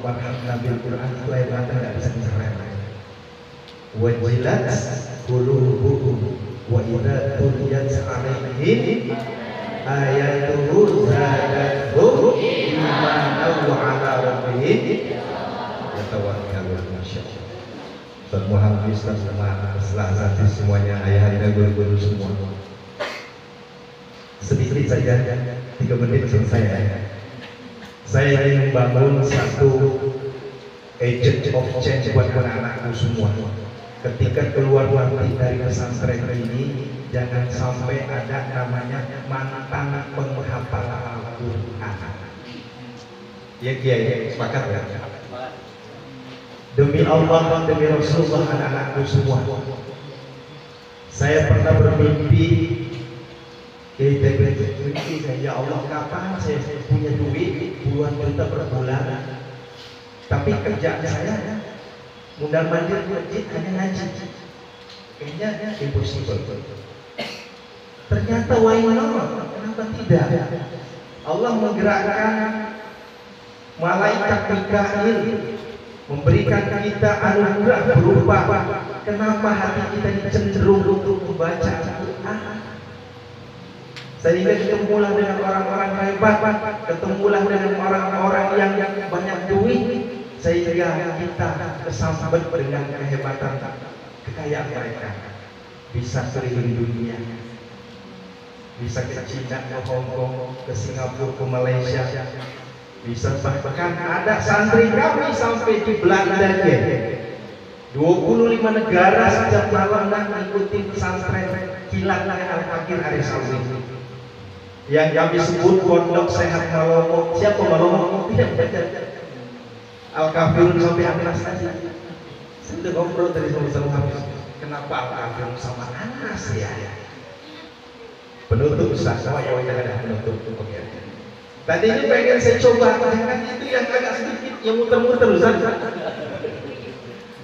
warhamna bil Quran itu ayat nggak bisa diceritakan. Wajilat qulubuhum wa idza tuliyat alaihim ayatuhu zadatuhum imanan wa ala rabbihim yatawakkalun. Masyaallah. Ustaz Muhammad Ustaz Selasa semuanya, ayah anda guru-guru semua. Sedikit saja, 3 menit selesai ya. Saya ingin membangun satu agent of change buat anak-anakku semua. Ketika keluar nanti dari pesantren ini, jangan sampai ada namanya mantan penghafal Al-Quran. Ya Kiai, sepakat ya? Demi Allah, demi Rasulullah, anak-anakku semua, saya pernah bermimpi, ya Allah, kapan saya punya duit puluhan juta per bulan, tapi kerjaan saya mundar mandir masjid hanya ngaji, kayaknya impossible. Ternyata why not? Kenapa tidak? Allah menggerakkan malaikat Mikail memberikan kita anugerah berupa kenapa hati kita cenderung untuk membaca Al-Quran, sehingga ketemulah dengan orang-orang hebat, ketemulah dengan orang-orang yang banyak duit, sehingga kita kesambet dengan kehebatan kekayaan mereka, bisa keliling dunia, bisa ke Cina, ke Hong Kong, ke Singapura, ke Malaysia, bisa bahkan ada santri kami sampai di Belanda ya. 25 negara setiap malam dan mengikuti pesantren kilat Al-Fakir Arisawi yang kami sebut Pondok Sehat Malomo. Siapa Malomo? Tidak. Al-Kafirun sampai Anas tadi. Saya sudah ngobrol dari sama-sama habis. Kenapa Al-Kafirun sama Anas ya? Penutup Ustaz, ya ada penutup. Oke. Tadinya pengen saya coba, kan itu yang agak sedikit, yang muter-muter Ustaz.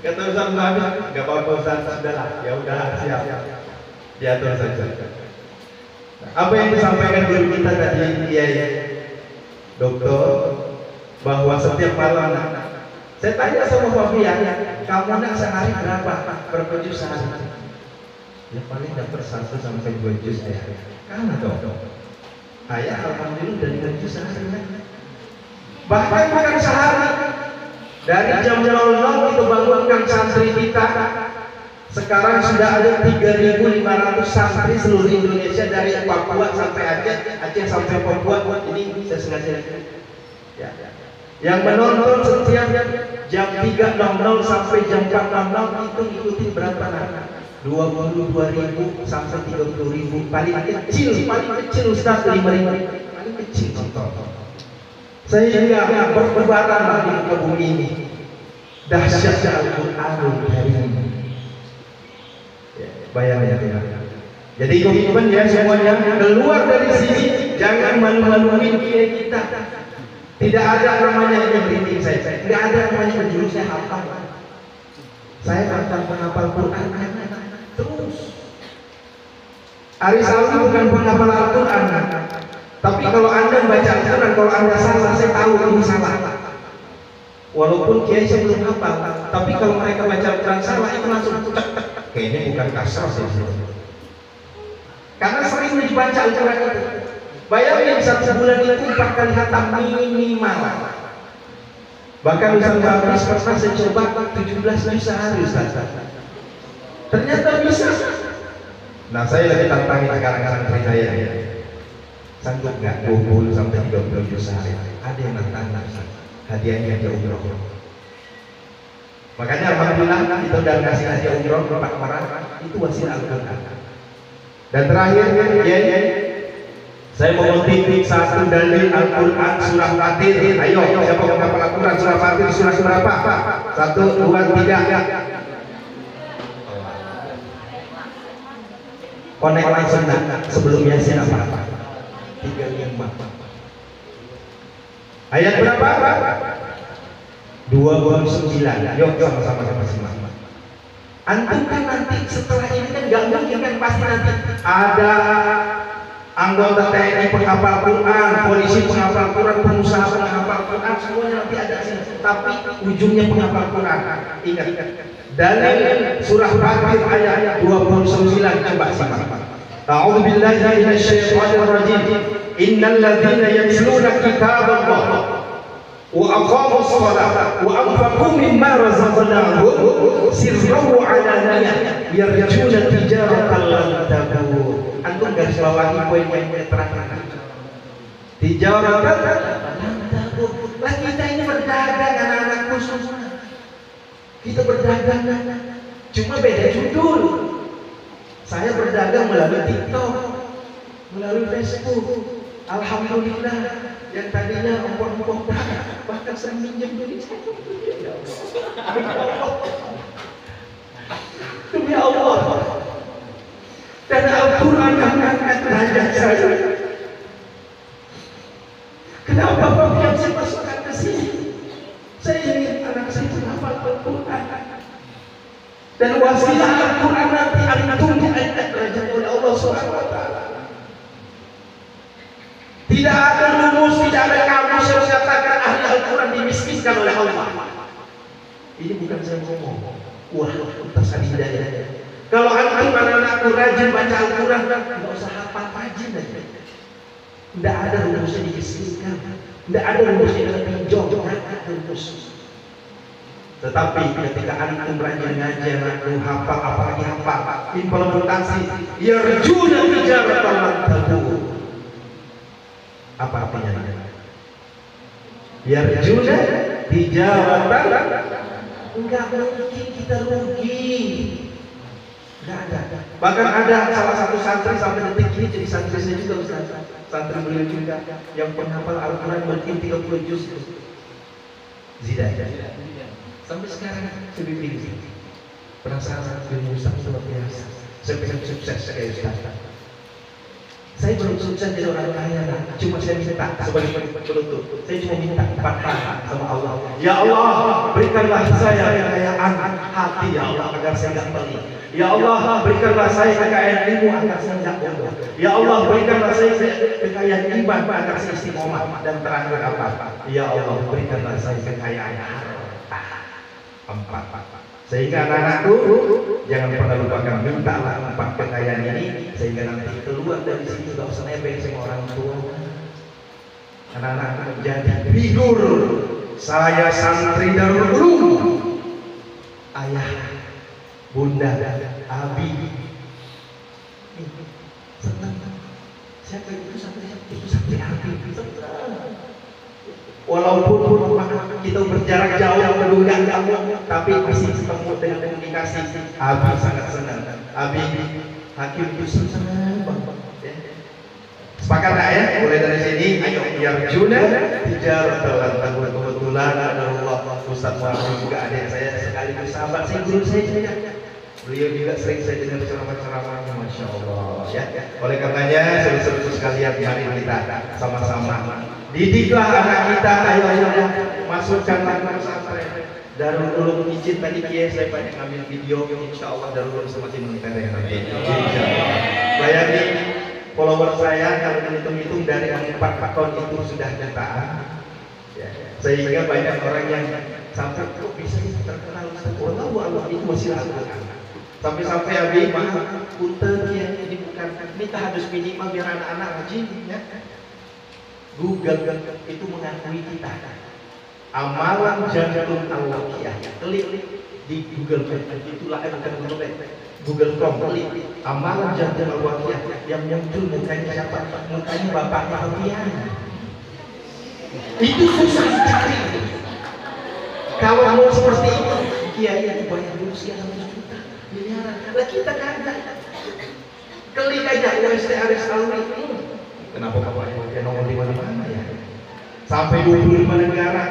Kata Ustaz Muhammad, nggak apa-apa Ustaz, sudahlah, ya udah siap, diatur saja. Apa yang disampaikan guru kita tadi, Kiai Dokter, bahwa setiap malam, saya tanya sama Fafia, kamu nak sehari berapa juz sehari? Ya paling dapat 1 sampai 2 juz ya. Karena dong. Ayah alhamdulillah dari ngaji sehari, bahkan bukan sehari, dari jam 00 itu bangunkan santri kita. Sekarang sudah ada 3.500 santri seluruh Indonesia, dari Papua sampai Aceh sampai Papua. Ini saya sengaja ya. Yang menonton setiap jam 3.00 sampai jam 4.00 itu ikuti berapa nak? 22.000 sampai 30.000, paling kecil Ustaz 5.000, paling kecil nonton. Sehingga bertebaran di muka bumi ini dahsyat Al-Quranul Karim. Bayangkan ya. Jadi komitmen ya semuanya, keluar dari sini jangan malu-maluin kiai kita. Tidak ada namanya yang beriting saya, tidak ada namanya menjurus saya hafal. Saya mantan penghafal Quran terus. Arisawi bukan penghafal Al-Quran, tapi kalau anda baca Al-Quran, kalau anda salah, saya tahu ini salah. Walaupun kiai saya belum hafal, tapi kalau mereka baca Al-Quran salah, itu langsung tek. Kayaknya bukan kasar sih. Karena sering dibaca Al-Quran itu. Bayangin 1 bulan itu 4 kali khatam minimal. Bahkan Ustaz Babis pernah saya coba 17 juz sehari Ustaz. Ternyata bisa. Nah saya lagi tantangin sekarang santri saya ya. Sanggup nggak 20 sampai 30 juz sehari? Ada yang nantang hadiahnya dia umroh. Makanya alhamdulillah kita udah ngasih hadiah umroh Pak orang itu wasilah Al-Quran. Dan terakhir ya, saya mau mengutip satu dalil Al-Quran surah Fatir. Ayo siapa yang hafal Al-Quran surah Fatir surah berapa? 1, 2, 3. Konek langsung sebelum Yasin apa? 35. Ayat berapa? 29. Yuk sama-sama simak. Antum kan nanti setelah ini kan nggak mungkin kan pasti nanti ada anggota TNI penghafal Quran, polisi penghafal Quran, pengusaha penghafal Quran, semuanya nanti ada sini. Tapi ujungnya penghafal Quran. Ingat, dalil surah Fatir ayat 29, coba simak. A'udzu billahi minasyaitonir rajim. Innal ladzina yatluna kitaballah wa aqamus salata wa anfaqu mimma razaqnahum sirran wa 'alaniyah yarjuna tijaratan lan tabur. Antum garis bawahi poin-poin terakhir. Tijaratan lan tabur. Lah kita ini berdagang anak-anakku semua. Kita berdagang, cuma beda judul. Saya berdagang melalui TikTok, melalui Facebook. Alhamdulillah, yang tadinya empon-empon bahkan saya minjem duit saya. Demi Allah, dan Al-Quran yang mengangkat derajat saya. Kenapa Bapak saya masukkan ke sini? Saya ingin anak saya menghafal Al-Quran. Dan wasilah Al-Quran nanti antum diangkat derajat oleh Allah Subhanahu wa taala. Tidak ada rumus, tidak ada kamus yang menyatakan ahli Al-Quran dimiskinkan oleh Allah. Ini bukan saya ngomong. Wah, atas hidayah. Kalau antum anak-anakku rajin baca Al-Quran, tidak usah hafal, rajin aja. Tidak ada rumusnya dimiskinkan. Tidak ada rumusnya dalam pinjol, tidak ada rumus. Tetapi ketika antum rajin ngaji, anakku hafal, apalagi hafal, implementasi, yarjuna tijaratan lan tabur. Apa artinya? Yarjuna tijaratan, enggak mungkin kita rugi. Enggak ada. Bahkan ada salah satu santri sampai detik ini jadi santri saya juga, Ustaz. Santri beliau juga yang penghafal Al-Quran mungkin 30 juz. Zidah. Sampai sekarang saya bingung. Penasaran ilmu Ustaz luar biasa. Saya pengen sukses kayak Ustaz. Saya belum sukses jadi orang kaya, cuma saya minta sebagai penutup. Saya cuma minta 4 hal sama Allah. Ya Allah, berikanlah saya kekayaan hati, ya Allah, agar saya tidak pelit. Ya Allah, berikanlah saya kekayaan ilmu agar saya tidak bodoh. Ya Allah, berikanlah saya kekayaan iman agar saya istiqomah. Dan terakhir apa? Ya Allah, berikanlah saya kekayaan harta. 4. Sehingga anak-anakku jangan pernah lupakan, mintalah 4 kekayaan ini, sehingga nanti keluar dari sini gak usah nebeng sama orang tua. Anak-anak menjadi figur. Saya santri Darul Ulum, ayah, bunda, abi, senang. Siapa itu santri? Itu santri abi. Walaupun kita berjarak jauh menunggang kamu, tapi masih ketemu dengan komunikasi. Abi sangat senang. Abi Hakim itu senang banget. Sepakat tak ya? Mulai dari sini, ayo yarjuna tijaratan lan tabur. Kebetulan ada Allah Ustaz Muhammad juga adik saya sekaligus sahabat saya, guru saya juga. Beliau juga sering saya dengar ceramah-ceramahnya, Masya Allah ya. Oleh karenanya, saudara-saudara sekalian, mari kita sama-sama didiklah anak kita. Ayo masukkanlah ke pesantren. Darul Ulum izin tadi kiai saya banyak ngambil video, insya Allah Darul Ulum semakin mentereng nanti. Insya Allah. Bayangin follower saya kalau dihitung-hitung dari 4 akun itu sudah jutaan. Ya. Sehingga banyak orang yang sampai kok bisa terkenal Allah itu masih Al-Quran. Sampai Abi mahal punten ya, ini bukan ini tahadus minimal biar anak-anak rajin ya. Google itu mengakui kita amalan jantung al-waqiyah. Klik di Google itulah bukan Google Chrome, klik amalan jantung al-waqiyah, yang muncul mukanya siapa? Mukanya bapaknya Alfian. Itu susah dicari. Kalau mau seperti itu, kiai yang bayar dulu sekian juta, miliaran. Lah kita kagak. Klik aja UST Aris Alwi. Kenapa kamu yang nomor 5 di mana ya? Sampai 25 negara.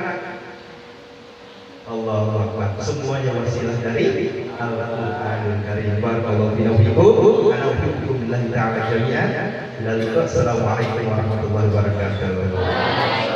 Allahu Akbar. Semuanya wasilah dari Al-Qur'anul Karim. Barakallahu fiikum. Ana uhibbum billahi ta'ala jami'an. Assalamualaikum warahmatullahi wabarakatuh.